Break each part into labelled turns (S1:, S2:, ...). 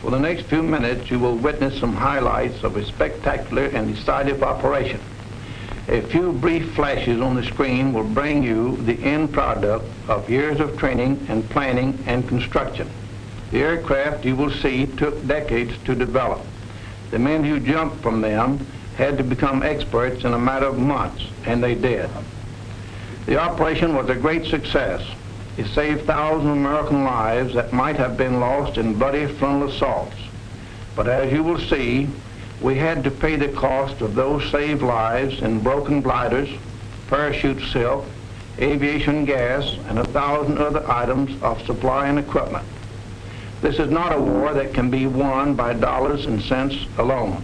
S1: For the next few minutes, you will witness some highlights of a spectacular and decisive operation. A few brief flashes on the screen will bring you the end product of years of training and planning and construction. The aircraft you will see took decades to develop. The men who jumped from them had to become experts in a matter of months, and they did. The operation was a great success. It saved thousands of American lives that might have been lost in bloody frontal assaults. But as you will see, we had to pay the cost of those saved lives in broken gliders, parachute silk, aviation gas, and 1,000 other items of supply and equipment. This is not a war that can be won by dollars and cents alone,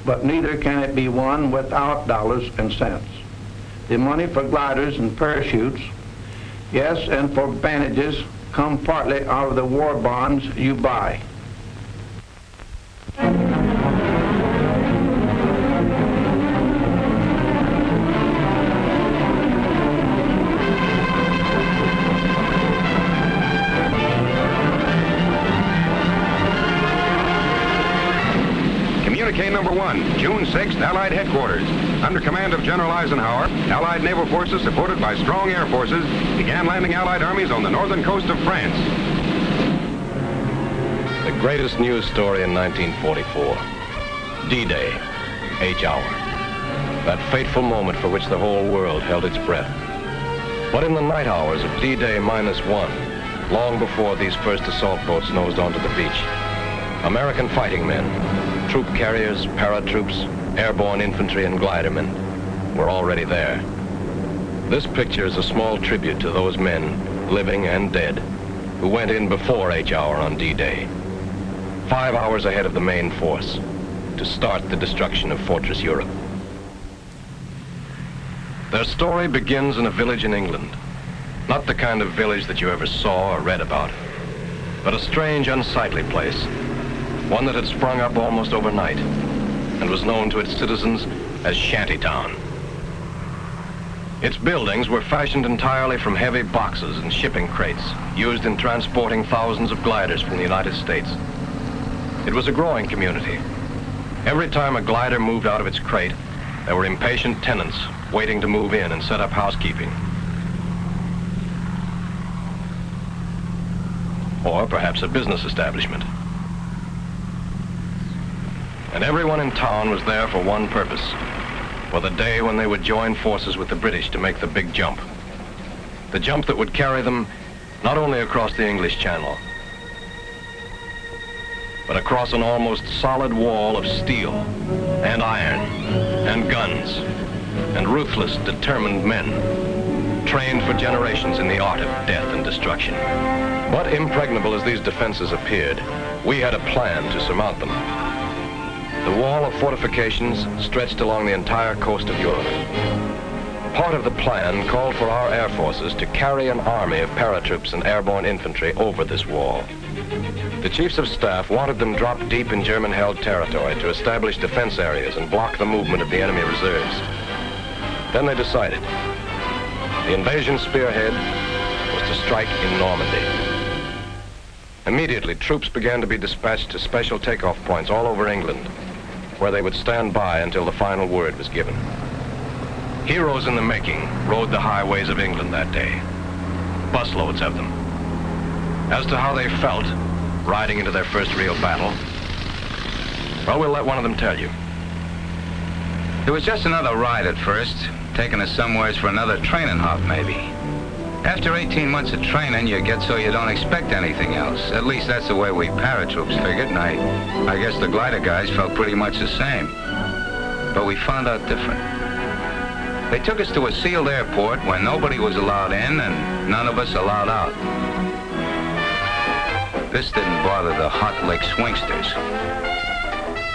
S1: but neither can it be won without dollars and cents. The money for gliders and parachutes, yes, and for bandages, come partly out of the war bonds you buy.
S2: Communique number 1, June 6th, Allied headquarters. Under command of General Eisenhower, Allied naval forces supported by strong air forces began landing Allied armies on the northern coast of France.
S3: The greatest news story in 1944. D-Day, H hour. That fateful moment for which the whole world held its breath. But in the night hours of D-Day -1, long before these first assault boats nosed onto the beach, American fighting men, troop carriers, paratroops, airborne infantry, and glidermen were already there. This picture is a small tribute to those men, living and dead, who went in before H hour on D-Day, 5 hours ahead of the main force, to start the destruction of Fortress Europe. Their story begins in a village in England. Not the kind of village that you ever saw or read about, but a strange, unsightly place, one that had sprung up almost overnight and was known to its citizens as Shantytown. Its buildings were fashioned entirely from heavy boxes and shipping crates used in transporting thousands of gliders from the United States. It was a growing community. Every time a glider moved out of its crate, there were impatient tenants waiting to move in and set up housekeeping. Or perhaps a business establishment. And everyone in town was there for one purpose, for the day when they would join forces with the British to make the big jump. The jump that would carry them not only across the English Channel, but across an almost solid wall of steel and iron and guns and ruthless, determined men, trained for generations in the art of death and destruction. But impregnable as these defenses appeared, we had a plan to surmount them. The wall of fortifications stretched along the entire coast of Europe. Part of the plan called for our air forces to carry an army of paratroops and airborne infantry over this wall. The chiefs of staff wanted them dropped deep in German-held territory to establish defense areas and block the movement of the enemy reserves. Then they decided. The invasion spearhead was to strike in Normandy. Immediately, troops began to be dispatched to special takeoff points all over England, where they would stand by until the final word was given. Heroes in the making rode the highways of England that day, busloads of them. As to how they felt riding into their first real battle, well, we'll let one of them tell you.
S4: It was just another ride at first, taking us somewheres for another training hop, maybe. After 18 months of training, you get so you don't expect anything else. At least that's the way we paratroops figured, and I guess the glider guys felt pretty much the same. But we found out different. They took us to a sealed airport where nobody was allowed in and none of us allowed out. This didn't bother the hot lick swingsters.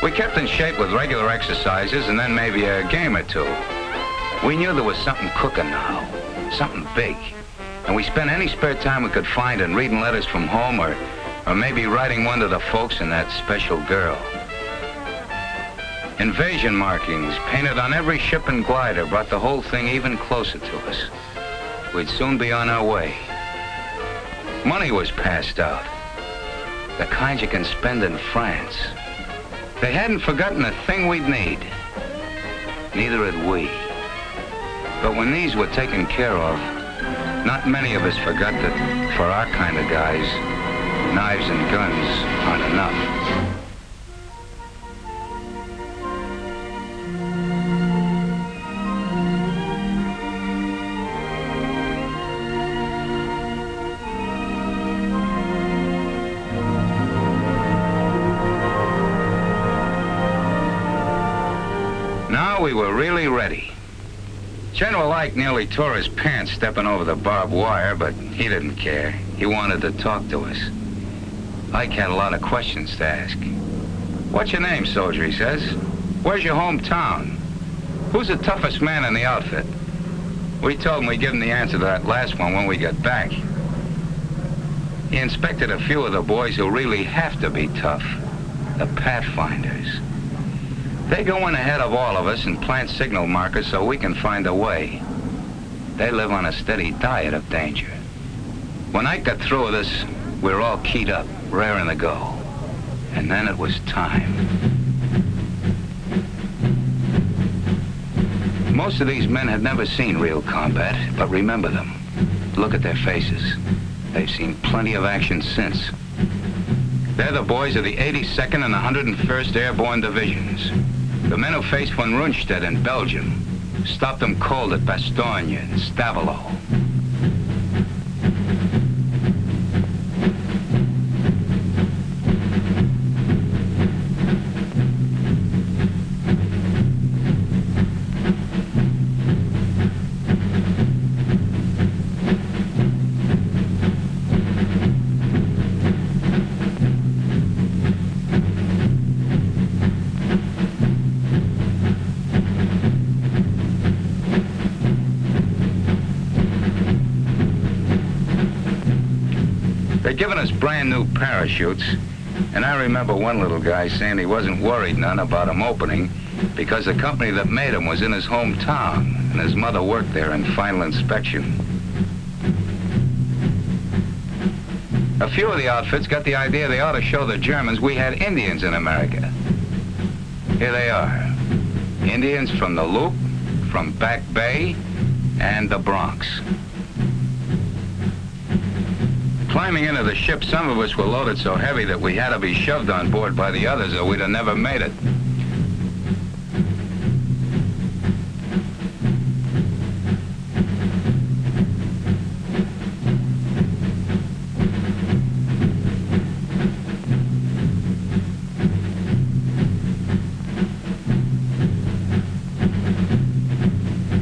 S4: We kept in shape with regular exercises and then maybe a game or two. We knew there was something cooking now, something big. And we spent any spare time we could find in reading letters from home or maybe writing one to the folks and that special girl. Invasion markings painted on every ship and glider brought the whole thing even closer to us. We'd soon be on our way. Money was passed out. The kind you can spend in France. They hadn't forgotten a thing we'd need. Neither had we. But when these were taken care of, not many of us forgot that for our kind of guys, knives and guns aren't enough. Now we were really ready. General Ike nearly tore his pants stepping over the barbed wire, but he didn't care. He wanted to talk to us. Ike had a lot of questions to ask. What's your name, soldier, he says. Where's your hometown? Who's the toughest man in the outfit? We told him we'd give him the answer to that last one when we got back. He inspected a few of the boys who really have to be tough. The Pathfinders. They go in ahead of all of us and plant signal markers so we can find a way. They live on a steady diet of danger. When Ike got through with us, we were all keyed up, raring to go. And then it was time. Most of these men had never seen real combat, but remember them. Look at their faces. They've seen plenty of action since. They're the boys of the 82nd and 101st Airborne Divisions. The men who faced von Rundstedt in Belgium, stopped them cold at Bastogne and Stavelot. They'd given us brand new parachutes, and I remember one little guy saying he wasn't worried none about them opening because the company that made them was in his hometown, and his mother worked there in final inspection. A few of the outfits got the idea they ought to show the Germans we had Indians in America. Here they are. Indians from the Loop, from Back Bay, and the Bronx. Climbing into the ship, some of us were loaded so heavy that we had to be shoved on board by the others or we'd have never made it.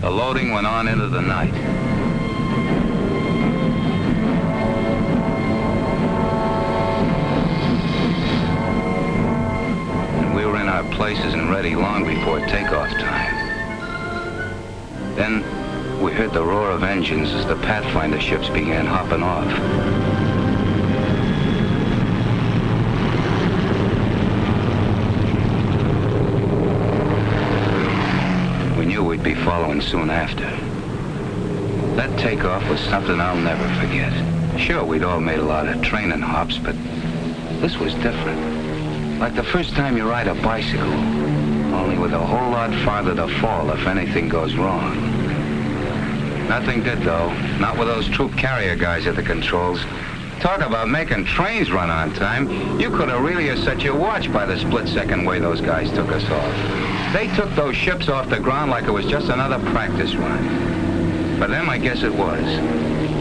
S4: The loading went on into the night. Places and ready long before takeoff time. Then we heard the roar of engines as the Pathfinder ships began hopping off. We knew we'd be following soon after. That takeoff was something I'll never forget. Sure, we'd all made a lot of training hops, but this was different. Like the first time you ride a bicycle, only with a whole lot farther to fall if anything goes wrong. Nothing did, though. Not with those troop carrier guys at the controls. Talk about making trains run on time. You could have really set your watch by the split-second way those guys took us off. They took those ships off the ground like it was just another practice run. For them, I guess it was.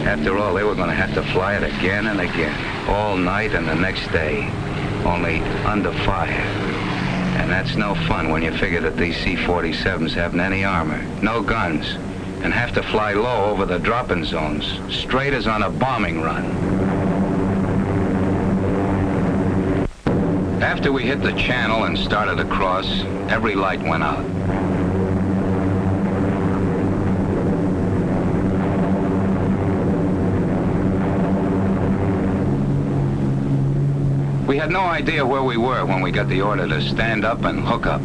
S4: After all, they were going to have to fly it again and again, all night and the next day. Only under fire. And that's no fun when you figure that these C-47s haven't any armor, no guns, and have to fly low over the drop-in zones, straight as on a bombing run. After we hit the channel and started across, every light went out. We had no idea where we were when we got the order to stand up and hook up.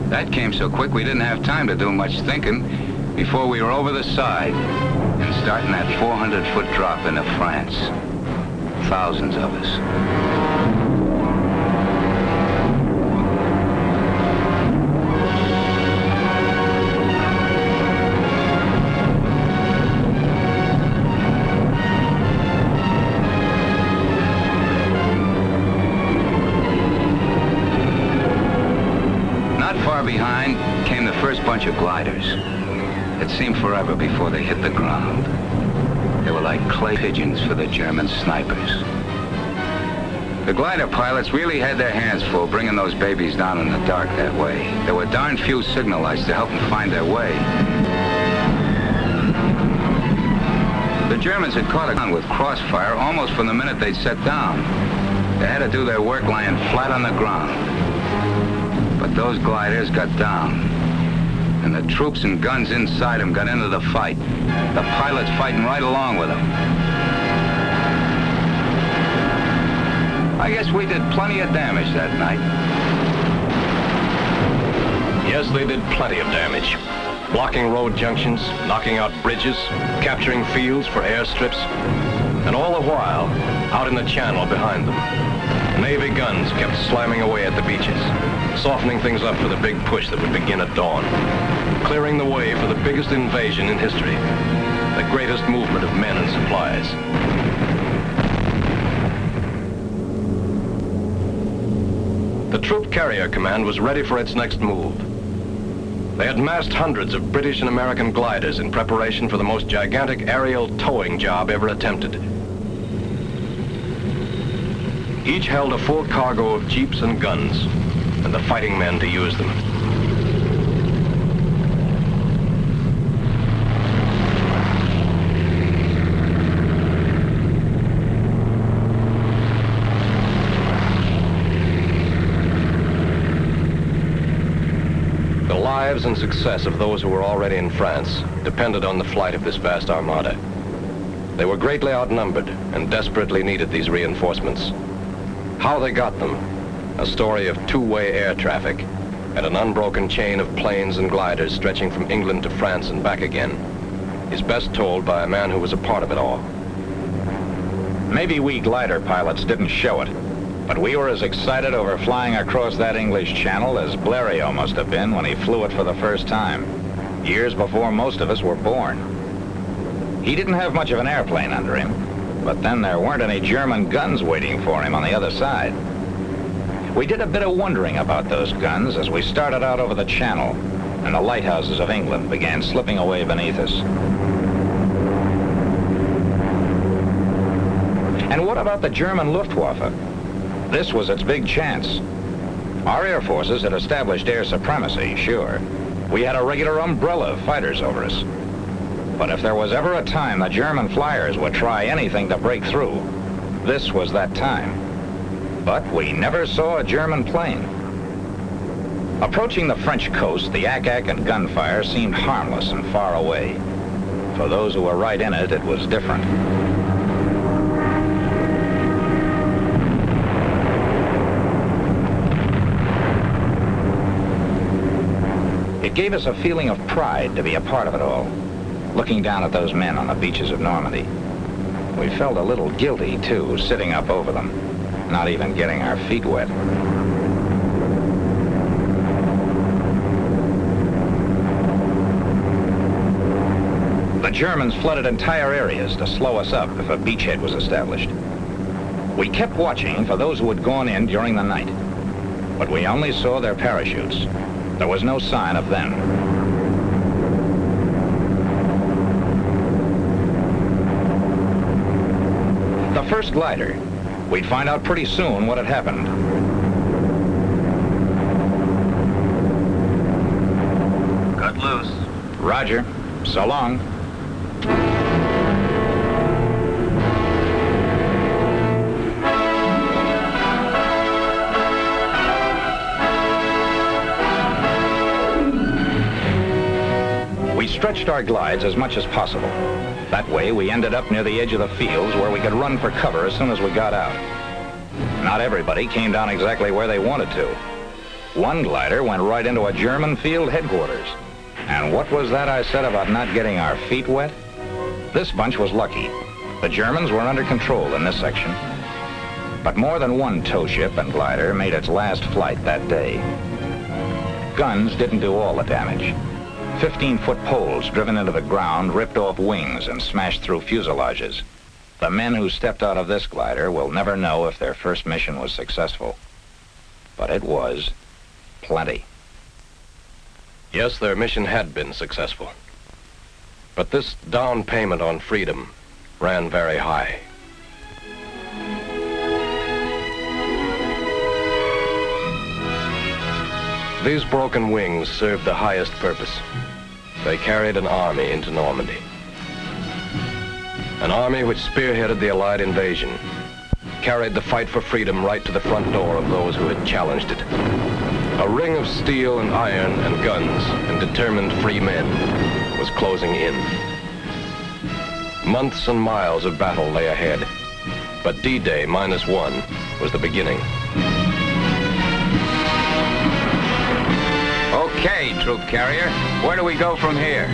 S4: That came so quick we didn't have time to do much thinking before we were over the side and starting that 400-foot drop into France. Thousands of us. bunch of gliders. It seemed forever before they hit the ground. They were like clay pigeons for the German snipers. The glider pilots really had their hands full bringing those babies down in the dark that way. There were darn few signal lights to help them find their way. The Germans had caught on with crossfire almost from the minute they'd set down. They had to do their work lying flat on the ground. But those gliders got down. And the troops and guns inside them got into the fight. The pilots fighting right along with them. I guess we did plenty of damage that night.
S3: Yes, they did plenty of damage. Blocking road junctions, knocking out bridges, capturing fields for airstrips, and all the while, out in the channel behind them, Navy guns kept slamming away at the beaches, softening things up for the big push that would begin at dawn, clearing the way for the biggest invasion in history, the greatest movement of men and supplies. The Troop Carrier Command was ready for its next move. They had massed hundreds of British and American gliders in preparation for the most gigantic aerial towing job ever attempted. Each held a full cargo of jeeps and guns, and the fighting men to use them. The lives and success of those who were already in France depended on the flight of this vast armada. They were greatly outnumbered and desperately needed these reinforcements. How they got them, a story of two-way air traffic and an unbroken chain of planes and gliders stretching from England to France and back again, is best told by a man who was a part of it all.
S5: Maybe we glider pilots didn't show it, but we were as excited over flying across that English Channel as Blériot must have been when he flew it for the first time, years before most of us were born. He didn't have much of an airplane under him, but then there weren't any German guns waiting for him on the other side. We did a bit of wondering about those guns as we started out over the Channel, and the lighthouses of England began slipping away beneath us. And what about the German Luftwaffe? This was its big chance. Our air forces had established air supremacy, sure. We had a regular umbrella of fighters over us. But if there was ever a time the German flyers would try anything to break through, this was that time. But we never saw a German plane. Approaching the French coast, the ack-ack and gunfire seemed harmless and far away. For those who were right in it, it was different. It gave us a feeling of pride to be a part of it all, looking down at those men on the beaches of Normandy. We felt a little guilty, too, sitting up over them, not even getting our feet wet. The Germans flooded entire areas to slow us up if a beachhead was established. We kept watching for those who had gone in during the night, but we only saw their parachutes. There was no sign of them. The first glider, we'd find out pretty soon what had happened.
S6: Cut loose.
S5: Roger. So long. We stretched our glides as much as possible. That way, we ended up near the edge of the fields where we could run for cover as soon as we got out. Not everybody came down exactly where they wanted to. One glider went right into a German field headquarters. And what was that I said about not getting our feet wet? This bunch was lucky. The Germans were under control in this section. But more than one tow ship and glider made its last flight that day. Guns didn't do all the damage. 15-foot poles driven into the ground ripped off wings and smashed through fuselages. The men who stepped out of this glider will never know if their first mission was successful. But it was plenty.
S3: Yes, their mission had been successful. But this down payment on freedom ran very high. These broken wings served the highest purpose. They carried an army into Normandy. An army which spearheaded the Allied invasion, carried the fight for freedom right to the front door of those who had challenged it. A ring of steel and iron and guns and determined free men was closing in. Months and miles of battle lay ahead, but D-Day -1 was the beginning.
S4: Okay, troop carrier, where do we go from here?